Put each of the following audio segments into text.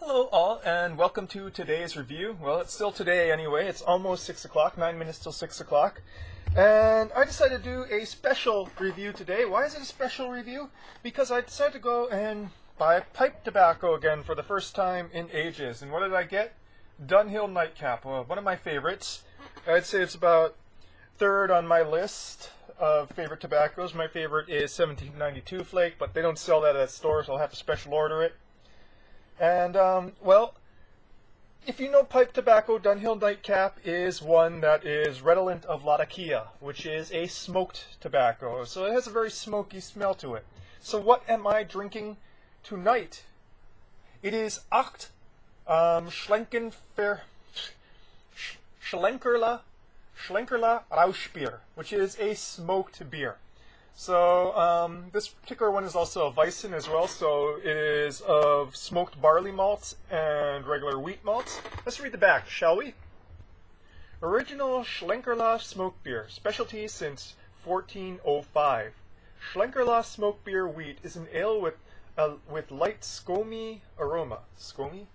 Hello all, and welcome to today's review. Well, it's still today anyway. It's almost 6 o'clock, 9 minutes till 6 o'clock. And I decided to do a special review today. Why is it a special review? Because I decided to go and buy pipe tobacco again for the first time in ages. And what did I get? Dunhill Nightcap, one of my favorites. I'd say it's about third on my list of favorite tobaccos. My favorite is 1792 Flake, but they don't sell that at stores, so I'll have to special order it. And, well, if you know pipe tobacco, Dunhill Nightcap is one that is redolent of Latakia, which is a smoked tobacco. So it has a very smoky smell to it. So what am I drinking tonight? It is Aecht Schlenkerla Rauchbier, which is a smoked beer. So this particular one is also a Weizen as well, so it is of smoked barley malts and regular wheat malts. Let's read the back, shall we? Original Schlenkerla smoked beer, specialty since 1405. Schlenkerla smoked beer wheat is an ale with light smoky aroma. Smoky?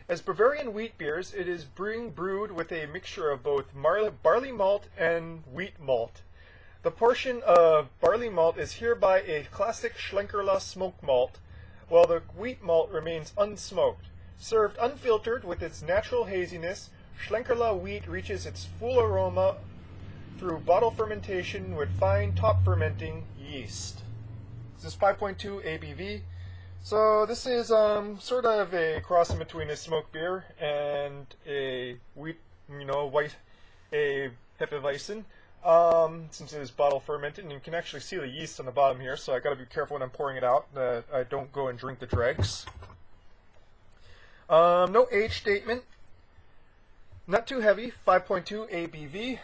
As Bavarian wheat beers, it is brewed with a mixture of both barley malt and wheat malt. The portion of barley malt is hereby a classic Schlenkerla smoked malt, while the wheat malt remains unsmoked. Served unfiltered with its natural haziness, Schlenkerla wheat reaches its full aroma through bottle fermentation with fine top fermenting yeast. This is 5.2 ABV. So this is sort of a cross in between a smoked beer and a wheat, white, a Hefeweizen. Since it is bottle fermented, and you can actually see the yeast on the bottom here, so I got to be careful when I'm pouring it out that I don't go and drink the dregs. No age statement. Not too heavy. 5.2 ABV.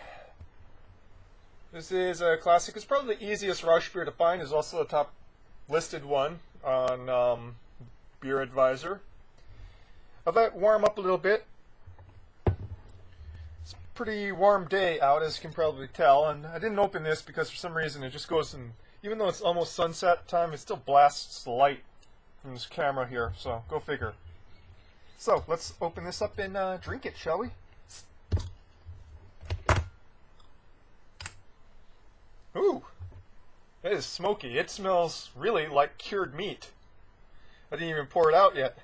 This is a classic. It's probably the easiest Rauchbier to find. It's also the top listed one on Beer Advisor. I'll let it warm up a little bit. Pretty warm day out, as you can probably tell, and I didn't open this because for some reason it just goes in, even though it's almost sunset time, it still blasts the light from this camera here, so go figure. So let's open this up and drink it, shall we? Ooh, it is smoky. It smells really like cured meat. I didn't even pour it out yet.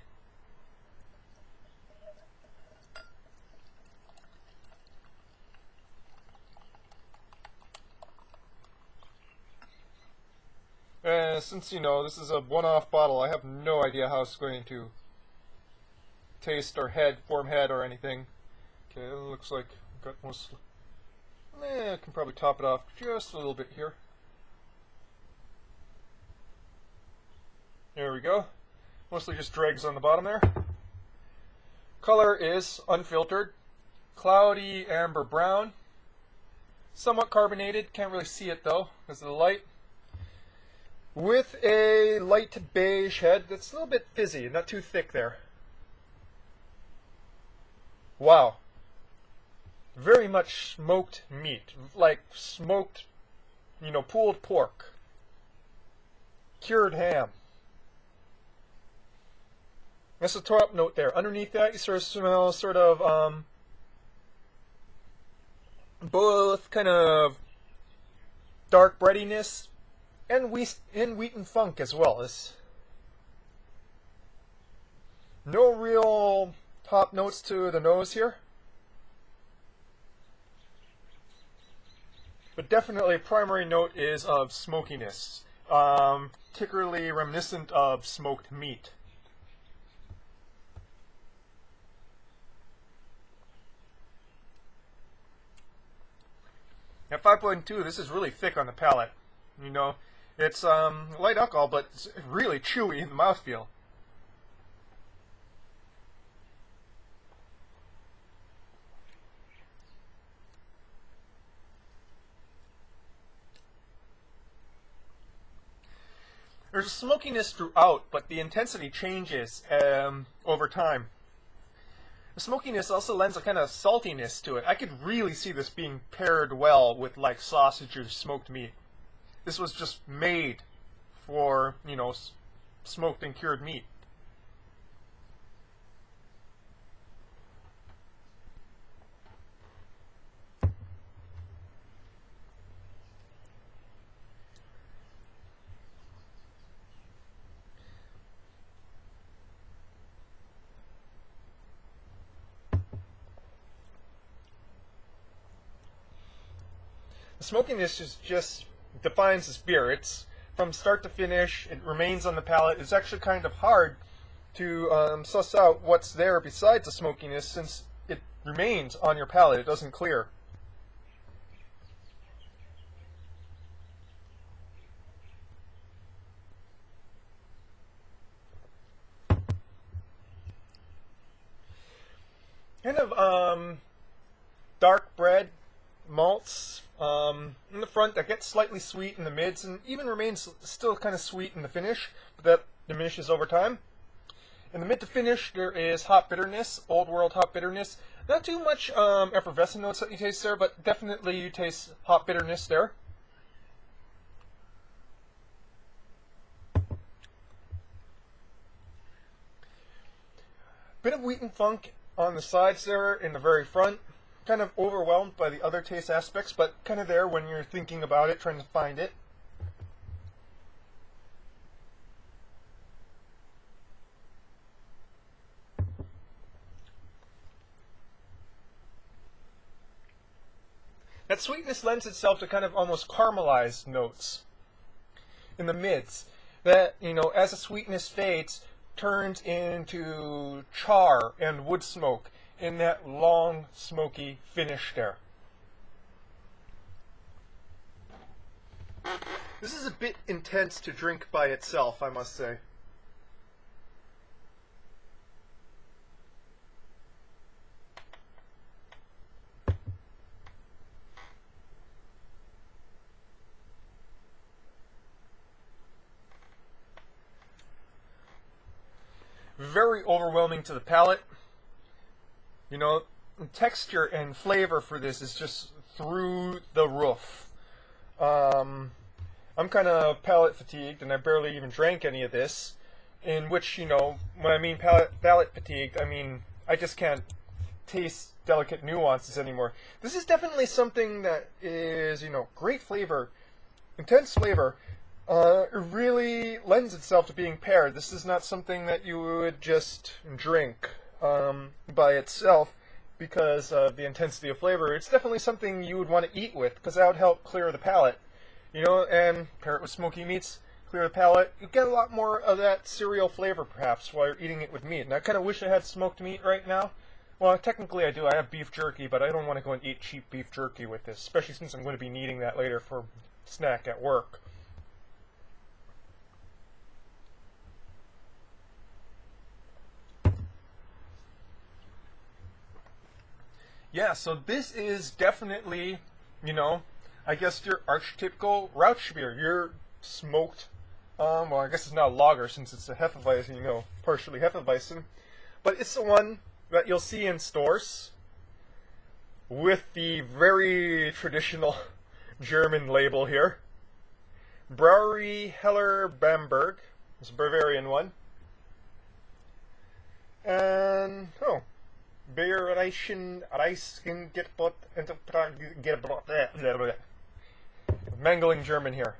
Since, this is a one-off bottle, I have no idea how it's going to taste or form head or anything. Okay, it looks like I've got most... I can probably top it off just a little bit here. There we go. Mostly just dregs on the bottom there. Color is unfiltered. Cloudy amber brown. Somewhat carbonated. Can't really see it though because of the light. With a light beige head that's a little bit fizzy, not too thick there. Wow. Very much smoked meat. Like smoked, pulled pork. Cured ham. That's the top note there. Underneath that, you sort of smell both kind of dark breadiness and wheat and funk as well. It's no real top notes to the nose here, but definitely a primary note is of smokiness, particularly reminiscent of smoked meat. At 5.2, this is really thick on the palate. It's light alcohol, but it's really chewy in the mouthfeel. There's a smokiness throughout, but the intensity changes over time. The smokiness also lends a kind of saltiness to it. I could really see this being paired well with like sausage or smoked meat. This was just made for, smoked and cured meat. The smokiness just defines this beer. It's from start to finish. It remains on the palate. It's actually kind of hard to suss out what's there besides the smokiness, since it remains on your palate. It doesn't clear. Kind of dark bread malts in the front that gets slightly sweet in the mids and even remains still kind of sweet in the finish, but that diminishes over time. In the mid to finish, there is hop bitterness, old world hop bitterness. Not too much effervescent notes that you taste there, but definitely you taste hop bitterness there. Bit of wheat and funk on the sides there in the very front. Kind of overwhelmed by the other taste aspects, but kind of there when you're thinking about it, trying to find it. That sweetness lends itself to kind of almost caramelized notes in the mids. That, you know, as the sweetness fades, turns into char and wood smoke in that long, smoky finish there. This is a bit intense to drink by itself, I must say. Very overwhelming to the palate. You know, texture and flavor for this is just through the roof. I'm kind of palate fatigued, and I barely even drank any of this. In which, you know, when I mean palate fatigued, I mean I just can't taste delicate nuances anymore. This is definitely something that is, you know, great flavor, intense flavor. It really lends itself to being paired. This is not something that you would just drink by itself because of the intensity of flavor. It's definitely something you would want to eat with, because that would help clear the palate. You know, and pair it with smoky meats, clear the palate. You get a lot more of that cereal flavor, perhaps, while you're eating it with meat. And I kind of wish I had smoked meat right now. Well, technically I do. I have beef jerky, but I don't want to go and eat cheap beef jerky with this, especially since I'm going to be needing that later for snack at work. Yeah, so this is definitely, you know, I guess your archetypical Rauchbier. Your smoked, well, I guess it's not a lager since it's a Hefeweizen, you know, partially Hefeweizen. But it's the one that you'll see in stores with the very traditional German label here. Brauerei Heller Bamberg. It's a Bavarian one. And, oh. Bayerischen Reisen mangling German here.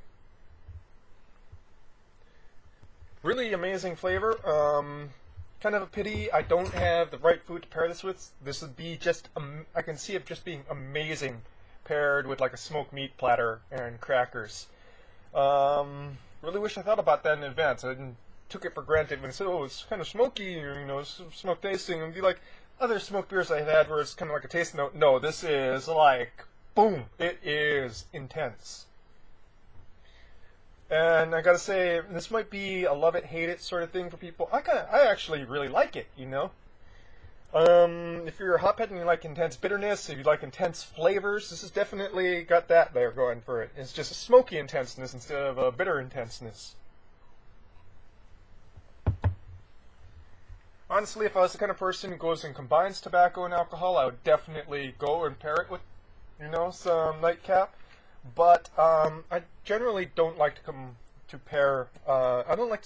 Really amazing flavor. Kind of a pity I don't have the right food to pair this with. This would be just, I can see it just being amazing paired with like a smoked meat platter and crackers. Really wish I thought about that in advance. I took it for granted when I said, oh, it's kind of smoky, you know, smoke tasting, and be like, other smoked beers I've had where it's kind of like a taste note. No, this is like, boom, it is intense. And I gotta say, this might be a love it, hate it sort of thing for people. I actually really like it, you know. If you're a hophead and you like intense bitterness, if you like intense flavors, this has definitely got that there going for it. It's just a smoky intenseness instead of a bitter intenseness. Honestly, if I was the kind of person who goes and combines tobacco and alcohol, I would definitely go and pair it with, you know, some nightcap. But I generally don't like to pair. I don't like.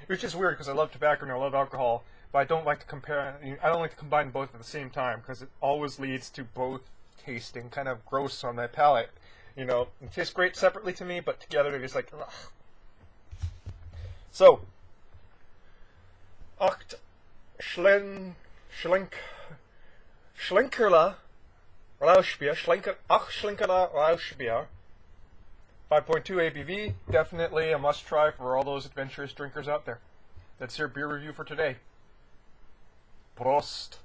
It's just weird because I love tobacco and I love alcohol, but I don't like to compare. I don't like to combine both at the same time because it always leads to both tasting kind of gross on my palate. You know, it tastes great separately to me, but together they're just like, ugh. So, Aecht Schlenkerla Rauchbier, Schlenkerla Rauchbier. 5.2 ABV, definitely a must try for all those adventurous drinkers out there. That's your beer review for today. Prost!